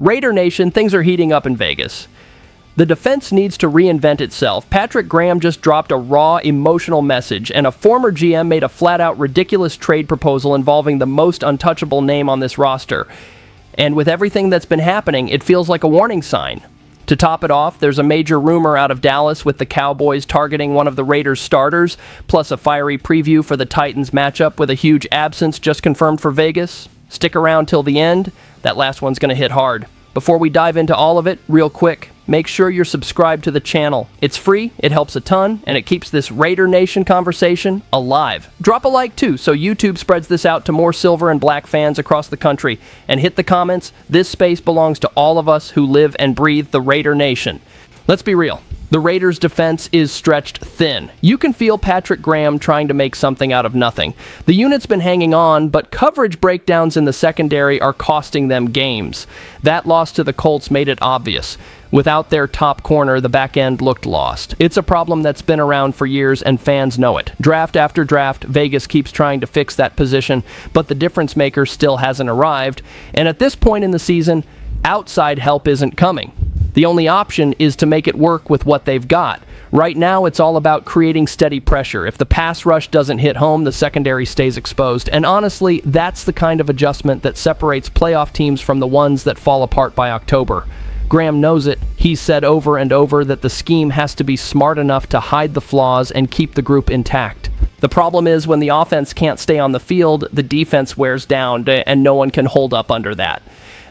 Raider Nation, things are heating up in Vegas. The defense needs to reinvent itself. Patrick Graham just dropped a raw, emotional message, and a former GM made a flat-out ridiculous trade proposal involving the most untouchable name on this roster. And with everything that's been happening, it feels like a warning sign. To top it off, there's a major rumor out of Dallas with the Cowboys targeting one of the Raiders' starters, plus a fiery preview for the Titans matchup with a huge absence just confirmed for Vegas. Stick around till the end. That last one's going to hit hard. Before we dive into all of it, real quick, make sure you're subscribed to the channel. It's free, it helps a ton, and it keeps this Raider Nation conversation alive. Drop a like too, so YouTube spreads this out to more silver and black fans across the country. And hit the comments. This space belongs to all of us who live and breathe the Raider Nation. Let's be real. The Raiders' defense is stretched thin. You can feel Patrick Graham trying to make something out of nothing. The unit's been hanging on, but coverage breakdowns in the secondary are costing them games. That loss to the Colts made it obvious. Without their top corner, the back end looked lost. It's a problem that's been around for years, and fans know it. Draft after draft, Vegas keeps trying to fix that position, but the difference maker still hasn't arrived. And at this point in the season, outside help isn't coming. The only option is to make it work with what they've got. Right now, it's all about creating steady pressure. If the pass rush doesn't hit home, the secondary stays exposed. And honestly, that's the kind of adjustment that separates playoff teams from the ones that fall apart by October. Graham knows it. He's said over and over that the scheme has to be smart enough to hide the flaws and keep the group intact. The problem is when the offense can't stay on the field, the defense wears down, and no one can hold up under that.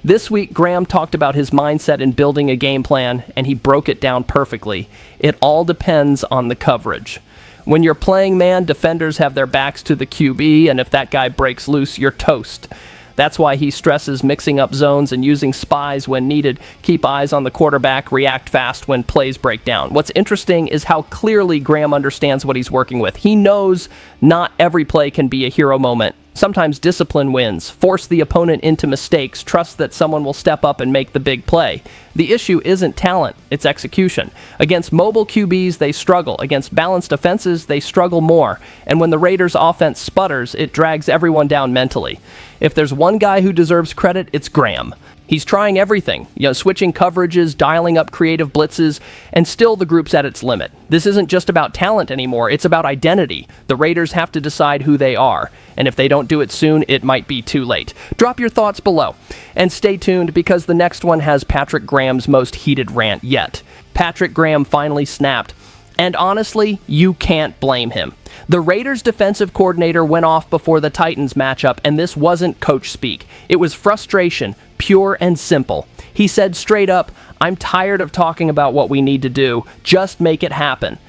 This week, Graham talked about his mindset in building a game plan, and he broke it down perfectly. It all depends on the coverage. When you're playing man, defenders have their backs to the QB, and if that guy breaks loose, you're toast. That's why he stresses mixing up zones and using spies when needed. Keep eyes on the quarterback, react fast when plays break down. What's interesting is how clearly Graham understands what he's working with. He knows not every play can be a hero moment. Sometimes discipline wins. Force the opponent into mistakes. Trust that someone will step up and make the big play. The issue isn't talent, it's execution. Against mobile QBs, they struggle. Against balanced offenses, they struggle more. And when the Raiders' offense sputters, it drags everyone down mentally. If there's one guy who deserves credit, it's Graham. He's trying everything, switching coverages, dialing up creative blitzes, and still the group's at its limit. This isn't just about talent anymore, it's about identity. The Raiders have to decide who they are, and if they don't do it soon, it might be too late. Drop your thoughts below, and stay tuned because the next one has Patrick Graham's most heated rant yet. Patrick Graham finally snapped, and honestly, you can't blame him. The Raiders' defensive coordinator went off before the Titans matchup, and this wasn't coach speak. It was frustration, pure and simple. He said straight up, "I'm tired of talking about what we need to do. Just make it happen."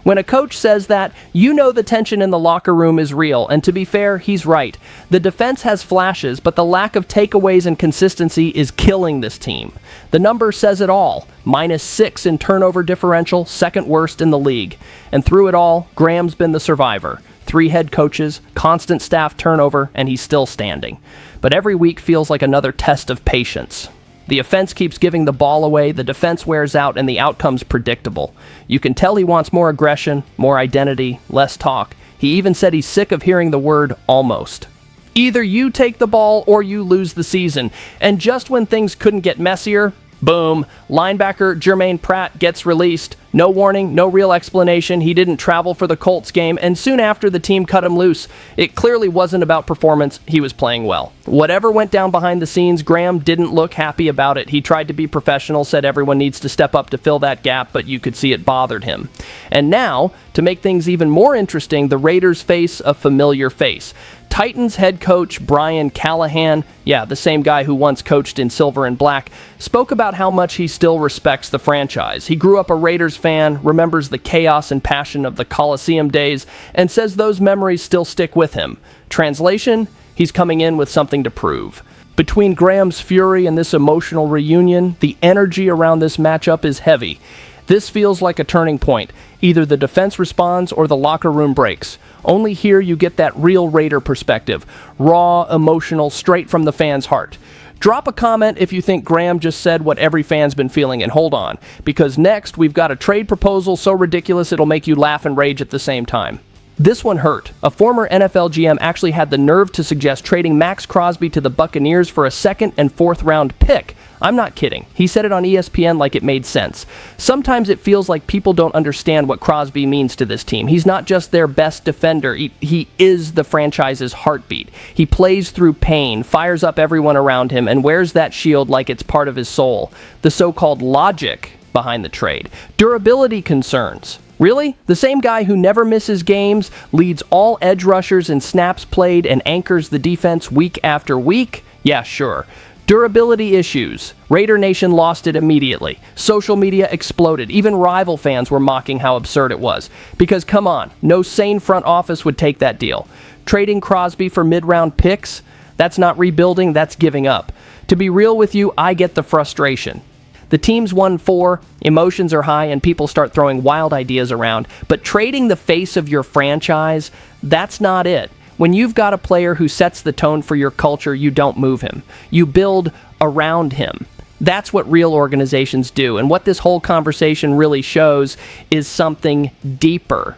When a coach says that, you know the tension in the locker room is real, and to be fair, he's right. The defense has flashes, but the lack of takeaways and consistency is killing this team. The number says it all. -6 in turnover differential, second worst in the league. And through it all, Graham's been the survivor. 3 head coaches, constant staff turnover, and he's still standing. But every week feels like another test of patience. The offense keeps giving the ball away, the defense wears out, and the outcome's predictable. You can tell he wants more aggression, more identity, less talk. He even said he's sick of hearing the word almost. Either you take the ball or you lose the season. And just when things couldn't get messier, boom, linebacker Jermaine Pratt gets released. No warning, no real explanation. He didn't travel for the Colts game, and soon after the team cut him loose. It clearly wasn't about performance. He was playing well. Whatever went down behind the scenes, Graham didn't look happy about it. He tried to be professional, said everyone needs to step up to fill that gap, but you could see it bothered him. And now, to make things even more interesting, the Raiders face a familiar face. Titans head coach Brian Callahan, the same guy who once coached in silver and black, spoke about how much he still respects the franchise. He grew up a Raiders fan, remembers the chaos and passion of the Coliseum days, and says those memories still stick with him. Translation, he's coming in with something to prove. Between Graham's fury and this emotional reunion, the energy around this matchup is heavy. This feels like a turning point. Either the defense responds or the locker room breaks. Only here you get that real Raider perspective. Raw, emotional, straight from the fan's heart. Drop a comment if you think Graham just said what every fan's been feeling, and hold on, because next we've got a trade proposal so ridiculous it'll make you laugh and rage at the same time. This one hurt. A former NFL GM actually had the nerve to suggest trading Max Crosby to the Buccaneers for a second and fourth round pick. I'm not kidding. He said it on ESPN like it made sense. Sometimes it feels like people don't understand what Crosby means to this team. He's not just their best defender. He is the franchise's heartbeat. He plays through pain, fires up everyone around him, and wears that shield like it's part of his soul. The so-called logic behind the trade. Durability concerns. Really? The same guy who never misses games, leads all edge rushers in snaps played, and anchors the defense week after week? Yeah, sure. Durability issues. Raider Nation lost it immediately. Social media exploded. Even rival fans were mocking how absurd it was. Because come on, no sane front office would take that deal. Trading Crosby for mid-round picks? That's not rebuilding, that's giving up. To be real with you, I get the frustration. The team's won 4, emotions are high, and people start throwing wild ideas around. But trading the face of your franchise, that's not it. When you've got a player who sets the tone for your culture, you don't move him. You build around him. That's what real organizations do. And what this whole conversation really shows is something deeper.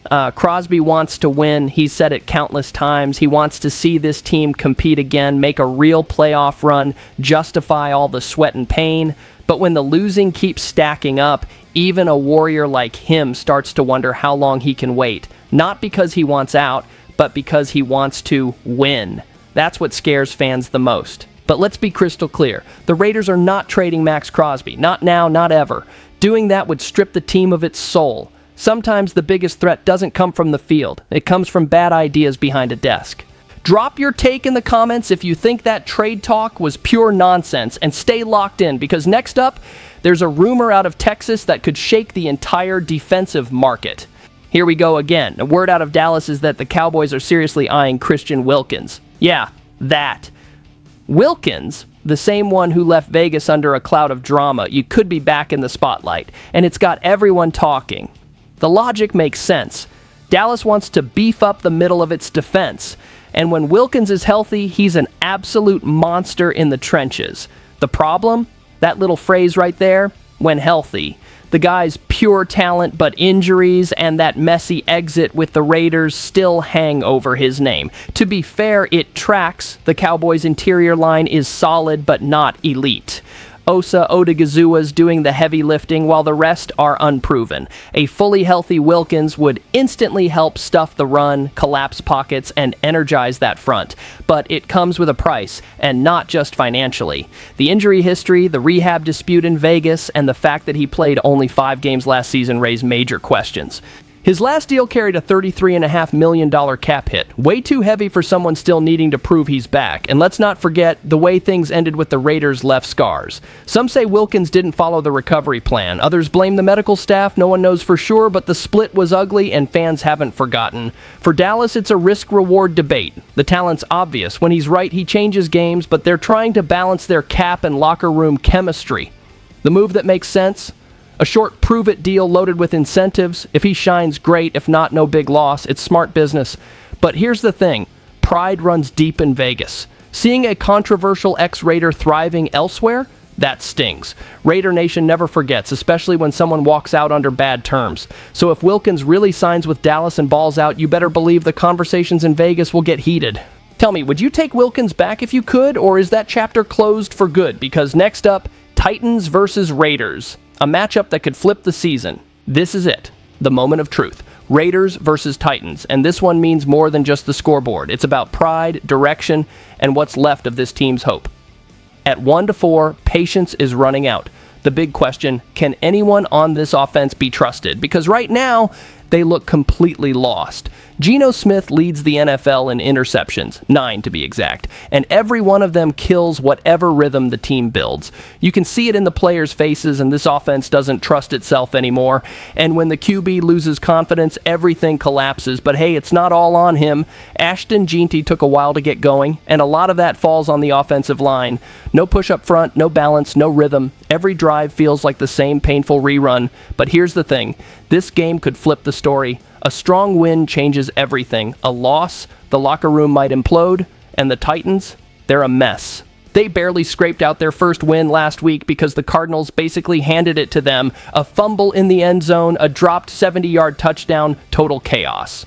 Crosby wants to win. He's said it countless times. He wants to see this team compete again, make a real playoff run, justify all the sweat and pain. But when the losing keeps stacking up, even a warrior like him starts to wonder how long he can wait. Not because he wants out, but because he wants to win. That's what scares fans the most. But let's be crystal clear. The Raiders are not trading Max Crosby. Not now, not ever. Doing that would strip the team of its soul. Sometimes the biggest threat doesn't come from the field. It comes from bad ideas behind a desk. Drop your take in the comments if you think that trade talk was pure nonsense, and stay locked in, because next up, there's a rumor out of Texas that could shake the entire defensive market. Here we go again. A word out of Dallas is that the Cowboys are seriously eyeing Christian Wilkins. Yeah, that. Wilkins, the same one who left Vegas under a cloud of drama, you could be back in the spotlight, and it's got everyone talking. The logic makes sense. Dallas wants to beef up the middle of its defense, and when Wilkins is healthy, he's an absolute monster in the trenches. The problem? That little phrase right there, when healthy. The guy's pure talent, but injuries and that messy exit with the Raiders still hang over his name. To be fair, it tracks. The Cowboys' interior line is solid, but not elite. Otta's doing the heavy lifting, while the rest are unproven. A fully healthy Wilkins would instantly help stuff the run, collapse pockets, and energize that front. But it comes with a price, and not just financially. The injury history, the rehab dispute in Vegas, and the fact that he played only 5 games last season raise major questions. His last deal carried a $33.5 million cap hit, way too heavy for someone still needing to prove he's back. And let's not forget the way things ended with the Raiders left scars. Some say Wilkins didn't follow the recovery plan. Others blame the medical staff. No one knows for sure, but the split was ugly and fans haven't forgotten. For Dallas, it's a risk-reward debate. The talent's obvious. When he's right, he changes games, but they're trying to balance their cap and locker room chemistry. The move that makes sense? A short prove-it deal loaded with incentives. If he shines, great. If not, no big loss. It's smart business. But here's the thing. Pride runs deep in Vegas. Seeing a controversial ex-Raider thriving elsewhere? That stings. Raider Nation never forgets, especially when someone walks out under bad terms. So if Wilkins really signs with Dallas and balls out, you better believe the conversations in Vegas will get heated. Tell me, would you take Wilkins back if you could, or is that chapter closed for good? Because next up, Titans versus Raiders. A matchup that could flip the season. This is it. The moment of truth. Raiders versus Titans. And this one means more than just the scoreboard. It's about pride, direction, and what's left of this team's hope. At 1-4, patience is running out. The big question, can anyone on this offense be trusted? Because right now, they look completely lost. Geno Smith leads the NFL in interceptions, 9 to be exact, and every one of them kills whatever rhythm the team builds. You can see it in the players' faces, and this offense doesn't trust itself anymore. And when the QB loses confidence, everything collapses. But hey, it's not all on him. Ashton Jeanty took a while to get going, and a lot of that falls on the offensive line. No push up front, no balance, no rhythm. Every drive feels like the same painful rerun. But here's the thing. This game could flip the story. A strong win changes everything. A loss, the locker room might implode, and the Titans, they're a mess. They barely scraped out their first win last week because the Cardinals basically handed it to them. A fumble in the end zone, a dropped 70-yard touchdown, total chaos.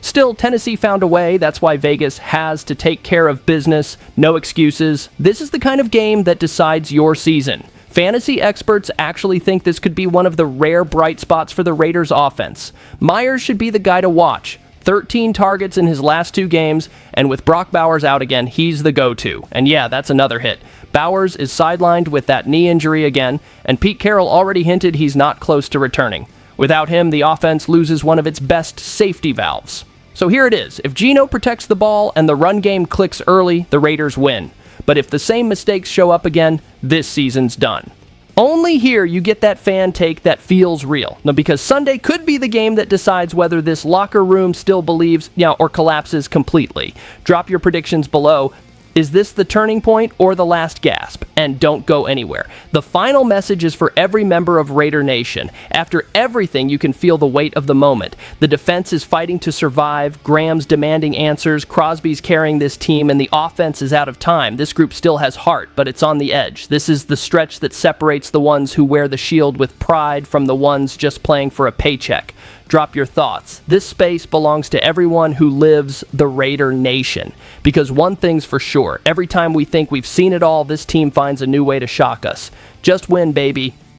Still, Tennessee found a way. That's why Vegas has to take care of business. No excuses. This is the kind of game that decides your season. Fantasy experts actually think this could be one of the rare bright spots for the Raiders' offense. Myers should be the guy to watch. 13 targets in his last 2 games, and with Brock Bowers out again, he's the go-to. And yeah, that's another hit. Bowers is sidelined with that knee injury again, and Pete Carroll already hinted he's not close to returning. Without him, the offense loses one of its best safety valves. So here it is. If Geno protects the ball and the run game clicks early, the Raiders win. But if the same mistakes show up again, this season's done. Only here you get that fan take that feels real. Now, because Sunday could be the game that decides whether this locker room still believes, or collapses completely. Drop your predictions below. Is this the turning point or the last gasp? And don't go anywhere. The final message is for every member of Raider Nation. After everything, you can feel the weight of the moment. The defense is fighting to survive. Graham's demanding answers. Crosby's carrying this team, and the offense is out of time. This group still has heart, but it's on the edge. This is the stretch that separates the ones who wear the shield with pride from the ones just playing for a paycheck. Drop your thoughts. This space belongs to everyone who lives the Raider Nation. Because one thing's for sure, every time we think we've seen it all, this team finds a new way to shock us. Just win, baby.